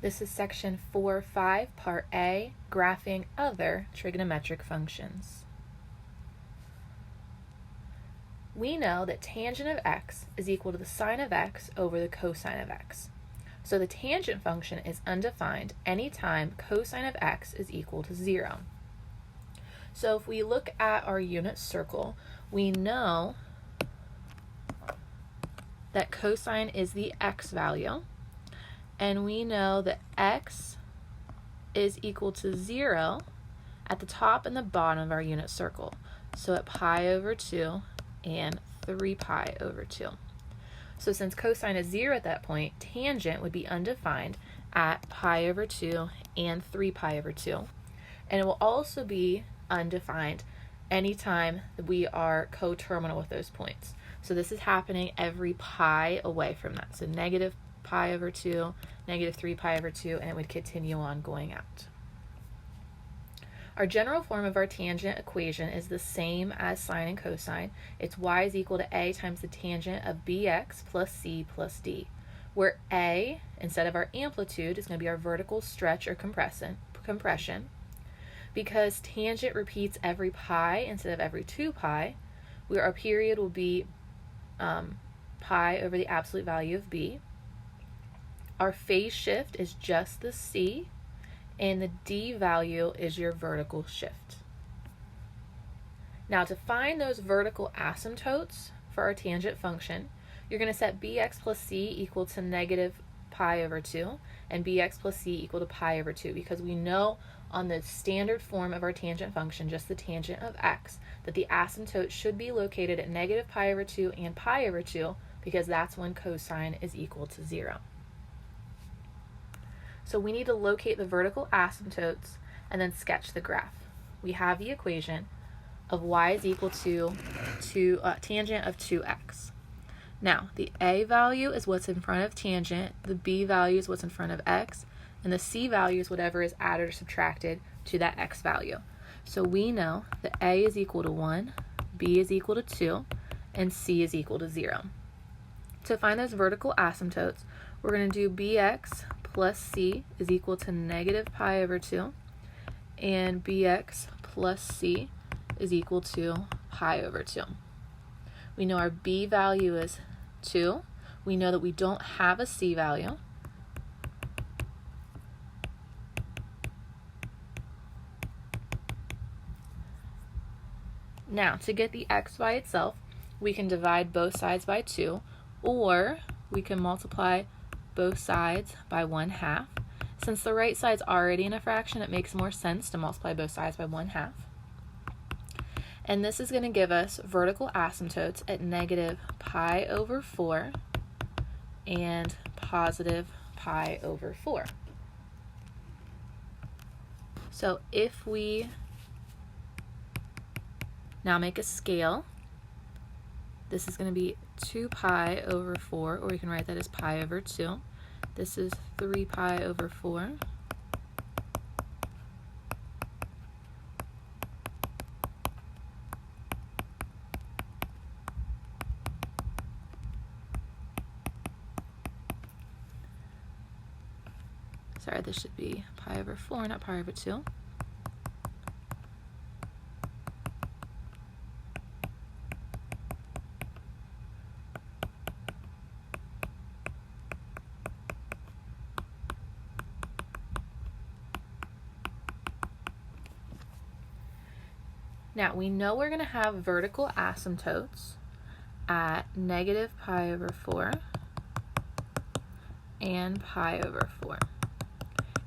This is section 4.5, part A, graphing other trigonometric functions. We know that tangent of x is equal to the sine of x over the cosine of x. So the tangent function is undefined anytime cosine of x is equal to 0. So if we look at our unit circle, we know that cosine is the x value, and we know that x is equal to 0 at the top and the bottom of our unit circle. So at pi over 2 and 3 pi over 2. So since cosine is 0 at that point, tangent would be undefined at pi over 2 and 3 pi over 2. And it will also be undefined anytime we are coterminal with those points. So this is happening every pi away from that. So negative pi over 2, negative 3 pi over 2, and it would continue on going out. Our general form of our tangent equation is the same as sine and cosine. It's y is equal to a times the tangent of bx plus c plus d, where a, instead of our amplitude, is going to be our vertical stretch or compression. Because tangent repeats every pi instead of every 2 pi, where our period will be pi over the absolute value of b. Our phase shift is just the c, and the d value is your vertical shift. Now to find those vertical asymptotes for our tangent function, you're going to set bx plus c equal to negative pi over 2 and bx plus c equal to pi over 2, because we know on the standard form of our tangent function, just the tangent of x, that the asymptote should be located at negative pi over 2 and pi over 2, because that's when cosine is equal to 0. So we need to locate the vertical asymptotes and then sketch the graph. We have the equation of y is equal to tangent of 2x. Now, the a value is what's in front of tangent, the b value is what's in front of x, and the c value is whatever is added or subtracted to that x value. So we know that a is equal to 1, b is equal to 2, and c is equal to 0. To find those vertical asymptotes, we're going to do bx plus c is equal to negative pi over 2, and bx plus c is equal to pi over 2. We know our b value is 2. We know that we don't have a c value. Now, to get the x by itself, we can divide both sides by 2, or we can multiply both sides by 1/2. Since the right side's already in a fraction, it makes more sense to multiply both sides by 1/2. And this is going to give us vertical asymptotes at negative pi over 4 and positive pi over 4. So if we now make a scale, this is going to be 2 pi over 4, or we can write that as pi over 2. This is 3 pi over 4. Sorry, this should be pi over 4, not pi over 2. Now, we know we're going to have vertical asymptotes at negative pi over 4 and pi over 4.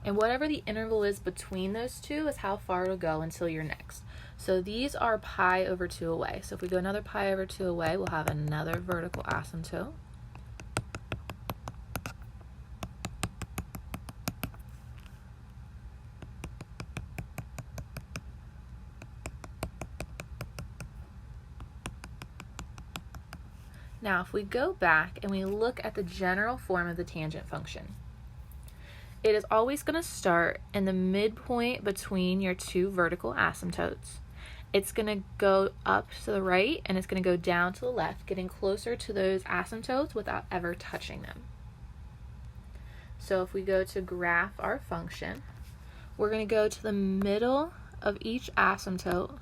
And whatever the interval is between those two is how far it'll go until you're next. So these are pi over 2 away. So if we go another pi over 2 away, we'll have another vertical asymptote. Now, if we go back and we look at the general form of the tangent function, it is always going to start in the midpoint between your two vertical asymptotes. It's going to go up to the right and it's going to go down to the left, getting closer to those asymptotes without ever touching them. So if we go to graph our function, we're going to go to the middle of each asymptote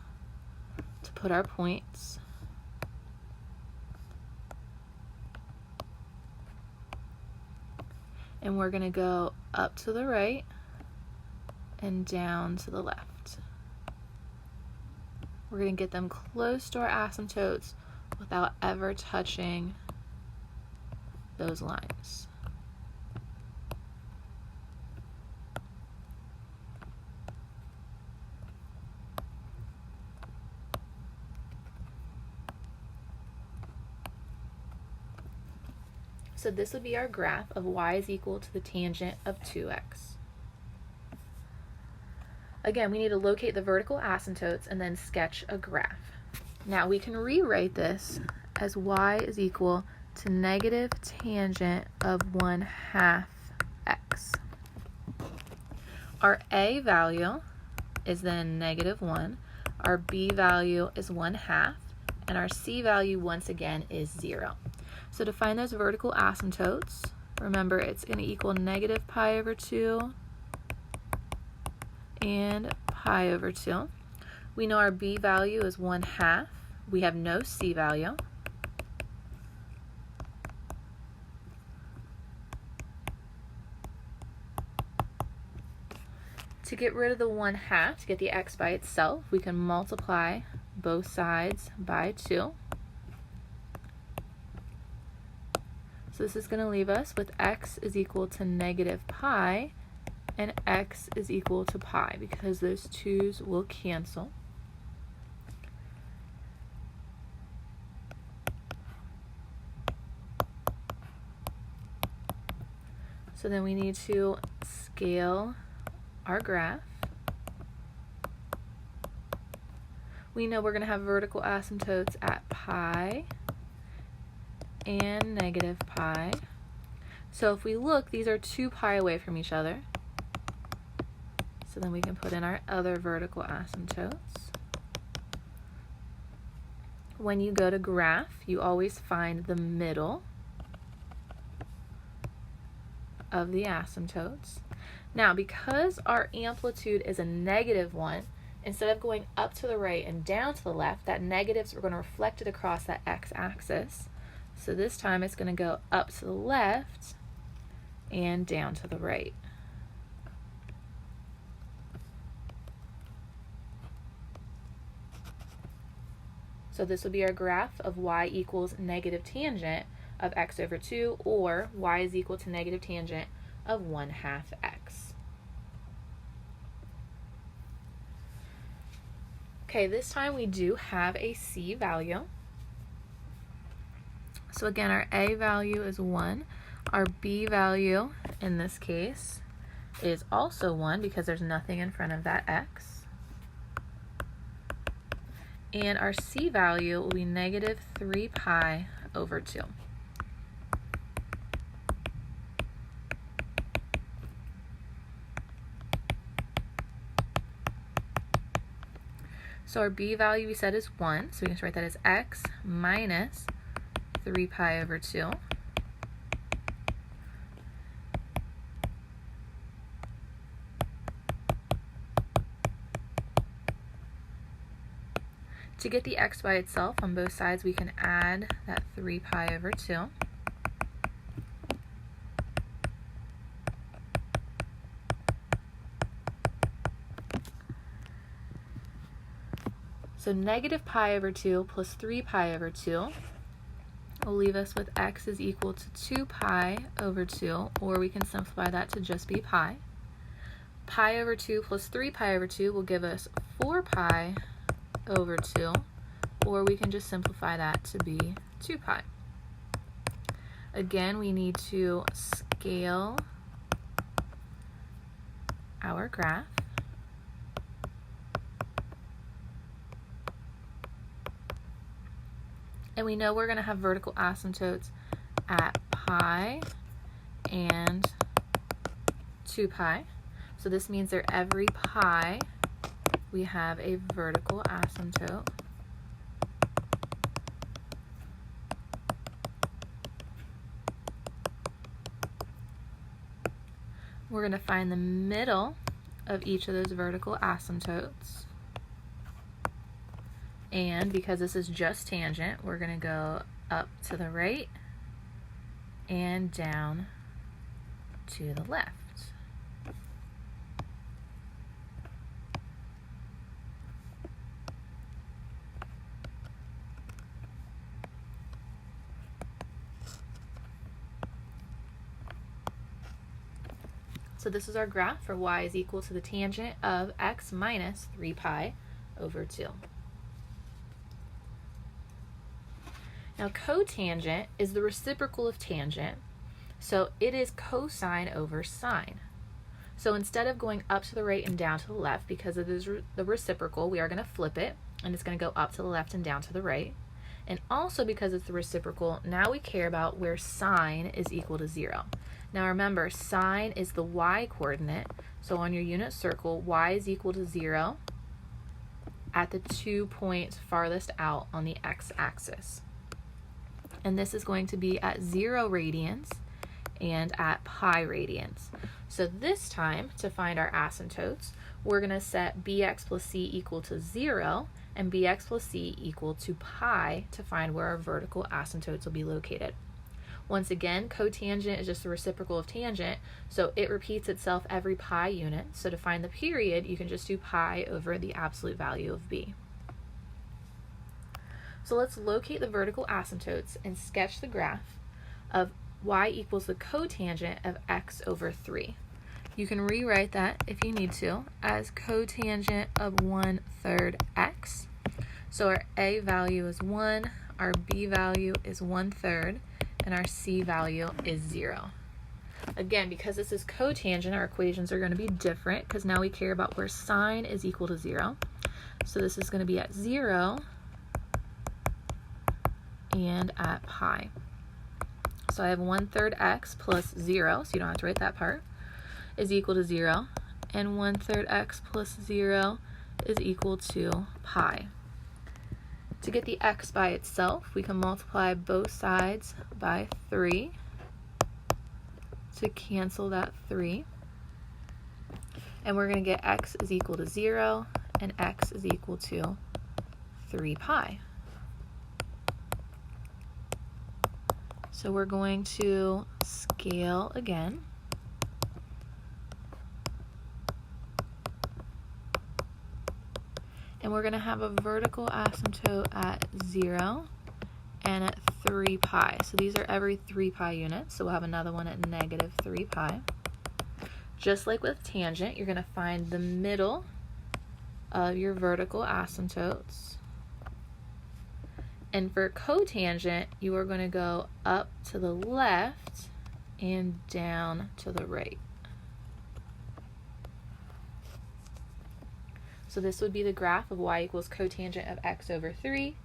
to put our points. And we're going to go up to the right and down to the left. We're going to get them close to our asymptotes without ever touching those lines. So this would be our graph of y is equal to the tangent of 2x. Again, we need to locate the vertical asymptotes and then sketch a graph. Now we can rewrite this as y is equal to negative tangent of 1/2 x. Our a value is then -1, our b value is 1/2, and our c value once again is 0. So to find those vertical asymptotes, remember it's going to equal -pi/2 and pi/2. We know our b value is 1/2. We have no c value. To get rid of the 1/2, to get the x by itself, we can multiply both sides by 2. So this is going to leave us with x is equal to -pi and x is equal to pi because those 2's will cancel. So then we need to scale our graph. We know we're going to have vertical asymptotes at pi and -pi. So if we look, these are 2 pi away from each other. So then we can put in our other vertical asymptotes. When you go to graph, you always find the middle of the asymptotes. Now, because our amplitude is a -1, instead of going up to the right and down to the left, that negatives are going to reflect it across that x-axis. So this time it's going to go up to the left and down to the right. So this will be our graph of y equals negative tangent of x/2, or y is equal to negative tangent of 1/2 x. Okay, this time we do have a c value. So again, our a value is 1. Our b value, in this case, is also 1 because there's nothing in front of that x. And our c value will be -3 pi/2. So our b value we said is 1, so we can just write that as x minus 3 pi/2. To get the x by itself on both sides, we can add that 3 pi/2. So negative pi/2 plus 3 pi/2 will leave us with x is equal to 2 pi/2, or we can simplify that to just be pi. Pi/2 plus 3 pi/2 will give us 4 pi/2, or we can just simplify that to be 2 pi. Again, we need to scale our graph. And we know we're going to have vertical asymptotes at pi and 2 pi. So this means that every pi we have a vertical asymptote. we're going to find the middle of each of those vertical asymptotes. And because this is just tangent, we're going to go up to the right and down to the left. So this is our graph for y is equal to the tangent of x minus 3 pi over 2. Now cotangent is the reciprocal of tangent, so it is cosine over sine. So instead of going up to the right and down to the left, because it is the reciprocal, we are going to flip it, and it's going to go up to the left and down to the right. And also because it's the reciprocal, now we care about where sine is equal to 0. Now remember, sine is the y coordinate, so on your unit circle, y is equal to 0 at the 2 points farthest out on the x-axis. And this is going to be at 0 radians and at pi radians. So this time, to find our asymptotes, we're going to set bx plus c equal to 0 and bx plus c equal to pi to find where our vertical asymptotes will be located. Once again, cotangent is just the reciprocal of tangent, so it repeats itself every pi unit. So to find the period, you can just do pi over the absolute value of b. So let's locate the vertical asymptotes and sketch the graph of y equals the cotangent of x over 3. You can rewrite that, if you need to, as cotangent of 1/3 x. So our a value is 1, our b value is 1/3, and our c value is 0. Again, because this is cotangent, our equations are going to be different because now we care about where sine is equal to 0. So this is going to be at 0 and at pi. So I have 1/3 x plus 0, so you don't have to write that part, is equal to 0, and 1/3 x plus 0 is equal to pi. To get the x by itself, we can multiply both sides by 3 to cancel that 3. And we're going to get x is equal to 0 and x is equal to 3 pi. So we're going to scale again. And we're going to have a vertical asymptote at 0 and at 3 pi. So these are every 3 pi units. So we'll have another one at negative 3 pi. Just like with tangent, you're going to find the middle of your vertical asymptotes. And for cotangent, you are going to go up to the left and down to the right. So this would be the graph of y equals cotangent of x over 3,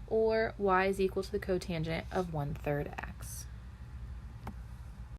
or y is equal to the cotangent of 1/3 x.